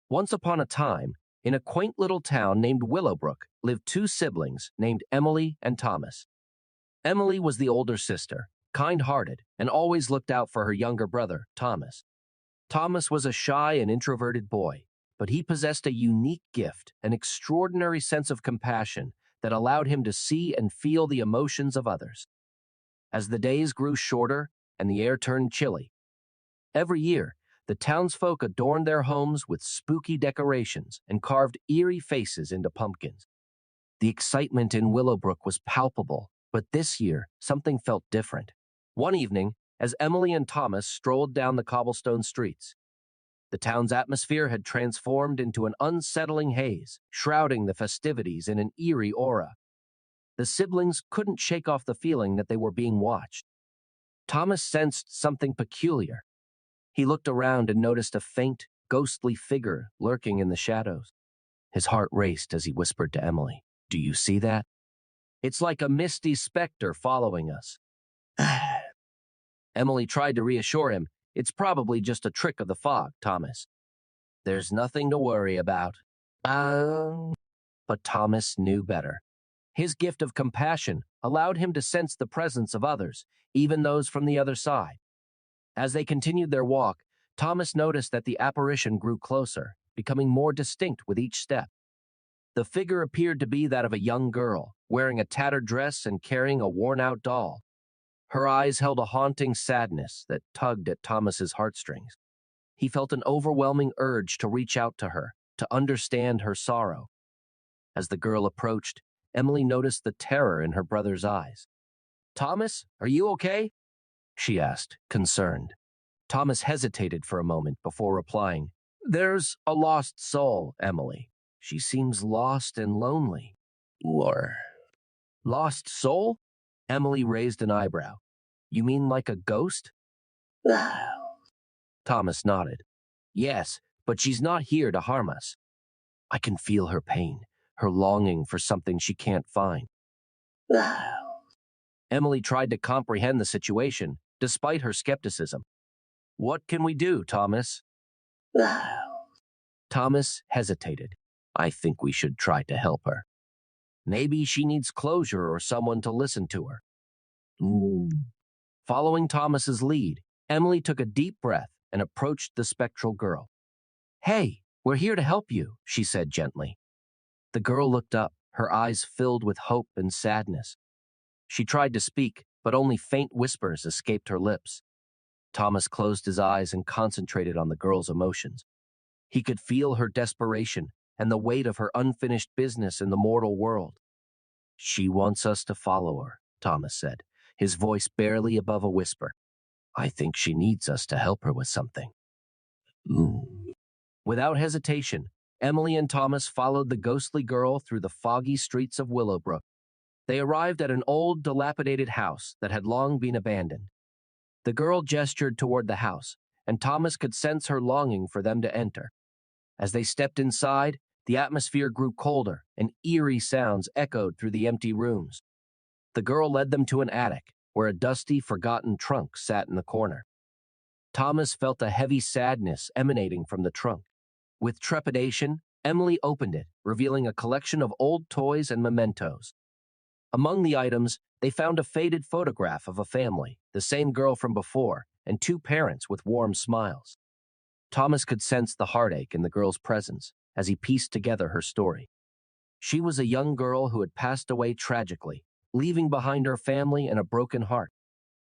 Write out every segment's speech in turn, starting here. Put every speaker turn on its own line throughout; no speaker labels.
Once upon a time, in a quaint little town named Willowbrook, lived two siblings named Emily and Thomas. Emily was the older sister, kind-hearted, and always looked out for her younger brother, Thomas. Thomas was a shy and introverted boy, but he possessed a unique gift, an extraordinary sense of compassion that allowed him to see and feel the emotions of others. As the days grew shorter and the air turned chilly, every year, the townsfolk adorned their homes with spooky decorations and carved eerie faces into pumpkins. The excitement in Willowbrook was palpable, but this year, something felt different. One evening, as Emily and Thomas strolled down the cobblestone streets, the town's atmosphere had transformed into an unsettling haze, shrouding the festivities in an eerie aura. The siblings couldn't shake off the feeling that they were being watched. Thomas sensed something peculiar. He looked around and noticed a faint, ghostly figure lurking in the shadows. His heart raced as he whispered to Emily, "Do you see that? It's like a misty specter following us." Emily tried to reassure him. "It's probably just a trick of the fog, Thomas. There's nothing to worry about." But Thomas knew better. His gift of compassion allowed him to sense the presence of others, even those from the other side. As they continued their walk, Thomas noticed that the apparition grew closer, becoming more distinct with each step. The figure appeared to be that of a young girl, wearing a tattered dress and carrying a worn-out doll. Her eyes held a haunting sadness that tugged at Thomas's heartstrings. He felt an overwhelming urge to reach out to her, to understand her sorrow. As the girl approached, Emily noticed the terror in her brother's eyes. "Thomas, are you okay?" she asked, concerned. Thomas hesitated for a moment before replying, "There's a lost soul, Emily. She seems lost and lonely." Lost soul? Emily raised an eyebrow. "You mean like a ghost?" Thomas nodded. "Yes, but she's not here to harm us. I can feel her pain, her longing for something she can't find." Emily tried to comprehend the situation, despite her skepticism. "What can we do, Thomas?" Thomas hesitated. "I think we should try to help her. Maybe she needs closure or someone to listen to her." Following Thomas's lead, Emily took a deep breath and approached the spectral girl. "Hey, we're here to help you," she said gently. The girl looked up, her eyes filled with hope and sadness. She tried to speak, but only faint whispers escaped her lips. Thomas closed his eyes and concentrated on the girl's emotions. He could feel her desperation and the weight of her unfinished business in the mortal world. "She wants us to follow her," Thomas said, his voice barely above a whisper. "I think she needs us to help her with something." Without hesitation, Emily and Thomas followed the ghostly girl through the foggy streets of Willowbrook. They arrived at an old, dilapidated house that had long been abandoned. The girl gestured toward the house, and Thomas could sense her longing for them to enter. As they stepped inside, the atmosphere grew colder, and eerie sounds echoed through the empty rooms. The girl led them to an attic, where a dusty, forgotten trunk sat in the corner. Thomas felt a heavy sadness emanating from the trunk. With trepidation, Emily opened it, revealing a collection of old toys and mementos. Among the items, they found a faded photograph of a family, the same girl from before, and two parents with warm smiles. Thomas could sense the heartache in the girl's presence as he pieced together her story. She was a young girl who had passed away tragically, leaving behind her family and a broken heart.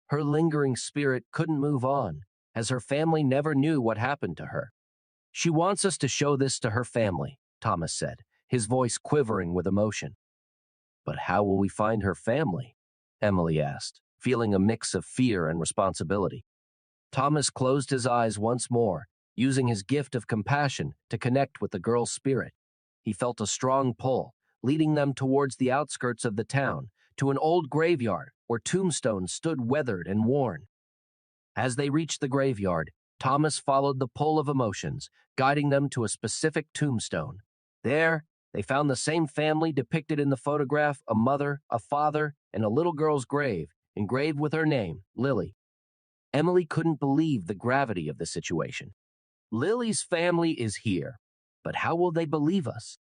Her lingering spirit couldn't move on, as her family never knew what happened to her. "She wants us to show this to her family," Thomas said, his voice quivering with emotion. "But how will we find her family?" Emily asked, feeling a mix of fear and responsibility. Thomas closed his eyes once more, using his gift of compassion to connect with the girl's spirit. He felt a strong pull, leading them towards the outskirts of the town, to an old graveyard where tombstones stood weathered and worn. As they reached the graveyard, Thomas followed the pull of emotions, guiding them to a specific tombstone. There, they found the same family depicted in the photograph, a mother, a father, and a little girl's grave, engraved with her name, Lily. Emily couldn't believe the gravity of the situation. "Lily's family is here. but how will they believe us?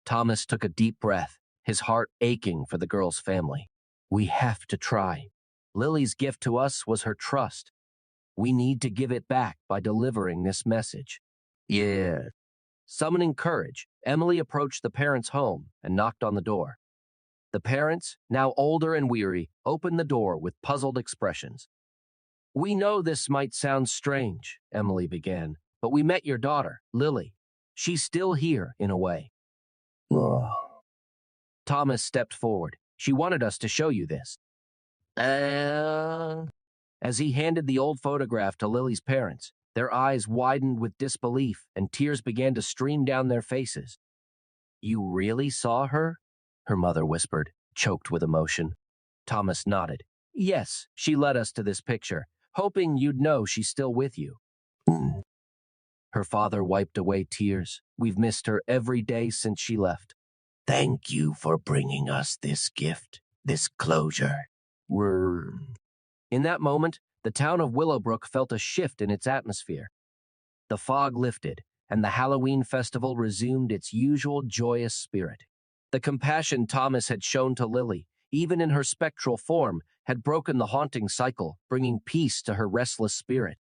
Thomas took a deep breath, his heart aching for the girl's family. We have to try. Lily's gift to us was her trust. We need to give it back by delivering this message. Yeah. Summoning courage, Emily approached the parents' home and knocked on the door. The parents, now older and weary, opened the door with puzzled expressions. We know this might sound strange, Emily began, but we met your daughter, Lily. She's still here, in a way. Ugh. Thomas stepped forward. She wanted us to show you this. As he handed the old photograph to Lily's parents, their eyes widened with disbelief and tears began to stream down their faces. You really saw her? Her mother whispered, choked with emotion. Thomas nodded. Yes, she led us to this picture, hoping you'd know she's still with you. Her father wiped away tears. We've missed her every day since she left. Thank you for bringing us this gift, this closure. In that moment, the town of Willowbrook felt a shift in its atmosphere. The fog lifted, and the Halloween festival resumed its usual joyous spirit. The compassion Thomas had shown to Lily, even in her spectral form, had broken the haunting cycle, bringing peace to her restless spirit.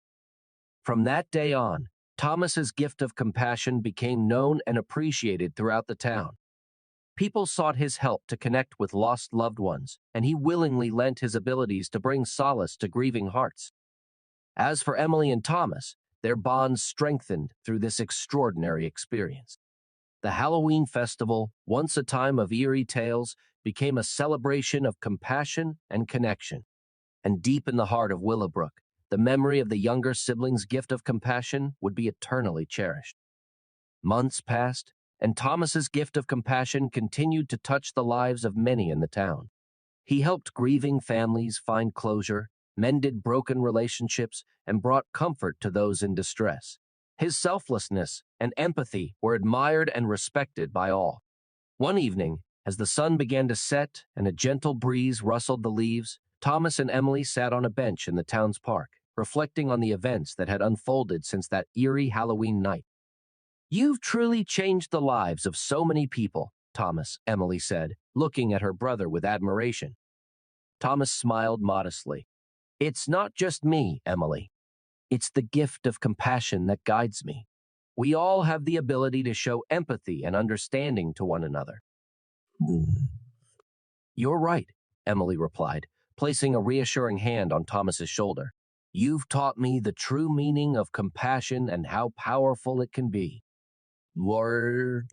From that day on, Thomas's gift of compassion became known and appreciated throughout the town. People sought his help to connect with lost loved ones, and he willingly lent his abilities to bring solace to grieving hearts. As for Emily and Thomas, their bonds strengthened through this extraordinary experience. The Halloween festival, once a time of eerie tales, became a celebration of compassion and connection. And deep in the heart of Willowbrook, the memory of the younger siblings' gift of compassion would be eternally cherished. Months passed, and Thomas's gift of compassion continued to touch the lives of many in the town. He helped grieving families find closure, mended broken relationships, and brought comfort to those in distress. His selflessness and empathy were admired and respected by all. One evening, as the sun began to set and a gentle breeze rustled the leaves, Thomas and Emily sat on a bench in the town's park, reflecting on the events that had unfolded since that eerie Halloween night. You've truly changed the lives of so many people, Thomas, Emily said, looking at her brother with admiration. Thomas smiled modestly. It's not just me, Emily. It's the gift of compassion that guides me. We all have the ability to show empathy and understanding to one another. You're right, Emily replied, placing a reassuring hand on Thomas's shoulder. You've taught me the true meaning of compassion and how powerful it can be. Word.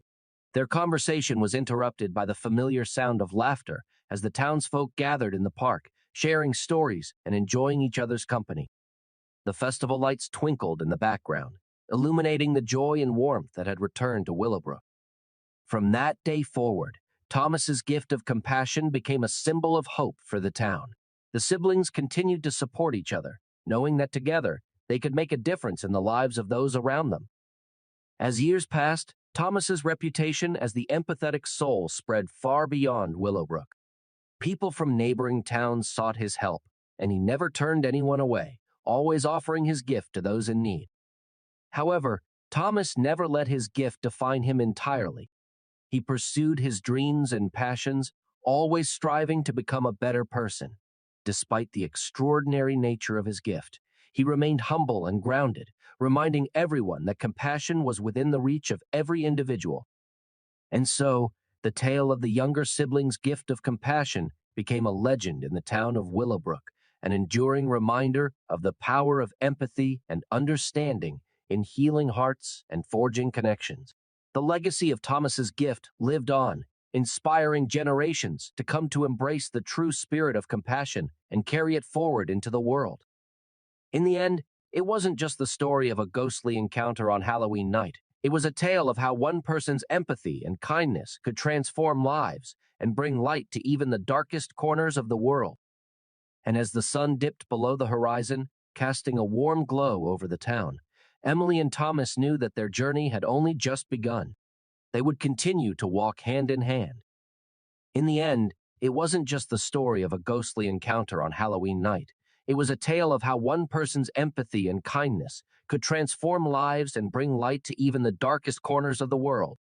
Their conversation was interrupted by the familiar sound of laughter as the townsfolk gathered in the park, sharing stories and enjoying each other's company. The festival lights twinkled in the background, illuminating the joy and warmth that had returned to Willowbrook. From that day forward, Thomas's gift of compassion became a symbol of hope for the town. The siblings continued to support each other, knowing that together they could make a difference in the lives of those around them. As years passed, Thomas's reputation as the empathetic soul spread far beyond Willowbrook. People from neighboring towns sought his help, and he never turned anyone away, always offering his gift to those in need. However, Thomas never let his gift define him entirely. He pursued his dreams and passions, always striving to become a better person. Despite the extraordinary nature of his gift, he remained humble and grounded, reminding everyone that compassion was within the reach of every individual. And so, the tale of the younger sibling's gift of compassion became a legend in the town of Willowbrook, an enduring reminder of the power of empathy and understanding in healing hearts and forging connections. The legacy of Thomas's gift lived on, inspiring generations to come to embrace the true spirit of compassion and carry it forward into the world. In the end, it wasn't just the story of a ghostly encounter on Halloween night. It was a tale of how one person's empathy and kindness could transform lives and bring light to even the darkest corners of the world. And as the sun dipped below the horizon, casting a warm glow over the town, Emily and Thomas knew that their journey had only just begun. They would continue to walk hand in hand. In the end, it wasn't just the story of a ghostly encounter on Halloween night. It was a tale of how one person's empathy and kindness could transform lives and bring light to even the darkest corners of the world.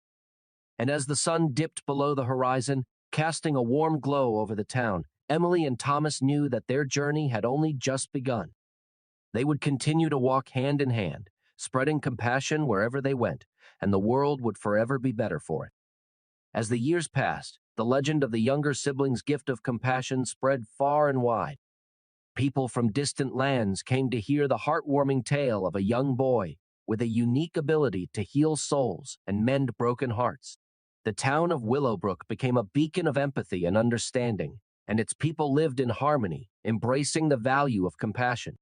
And as the sun dipped below the horizon, casting a warm glow over the town, Emily and Thomas knew that their journey had only just begun. They would continue to walk hand in hand, spreading compassion wherever they went, and the world would forever be better for it. As the years passed, the legend of the younger siblings' gift of compassion spread far and wide. People from distant lands came to hear the heartwarming tale of a young boy with a unique ability to heal souls and mend broken hearts. The town of Willowbrook became a beacon of empathy and understanding, and its people lived in harmony, embracing the value of compassion.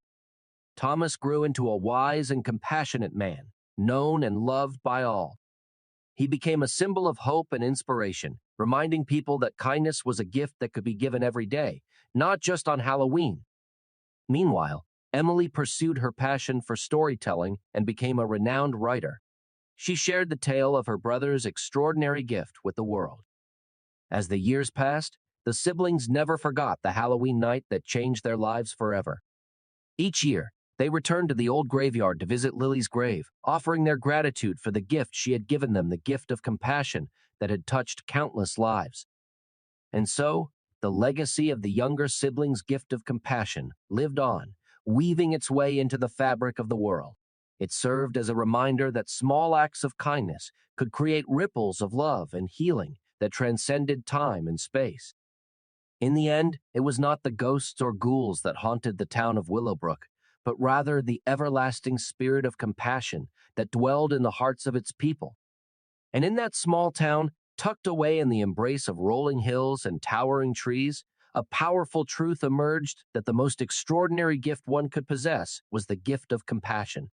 Thomas grew into a wise and compassionate man, known and loved by all. He became a symbol of hope and inspiration, reminding people that kindness was a gift that could be given every day, not just on Halloween. Meanwhile, Emily pursued her passion for storytelling and became a renowned writer. She shared the tale of her brother's extraordinary gift with the world. As the years passed, the siblings never forgot the Halloween night that changed their lives forever. Each year, they returned to the old graveyard to visit Lily's grave, offering their gratitude for the gift she had given them, the gift of compassion that had touched countless lives. And so, the legacy of the younger siblings' gift of compassion lived on, weaving its way into the fabric of the world. It served as a reminder that small acts of kindness could create ripples of love and healing that transcended time and space. In the end, it was not the ghosts or ghouls that haunted the town of Willowbrook, but rather the everlasting spirit of compassion that dwelled in the hearts of its people. And in that small town, tucked away in the embrace of rolling hills and towering trees, a powerful truth emerged that the most extraordinary gift one could possess was the gift of compassion.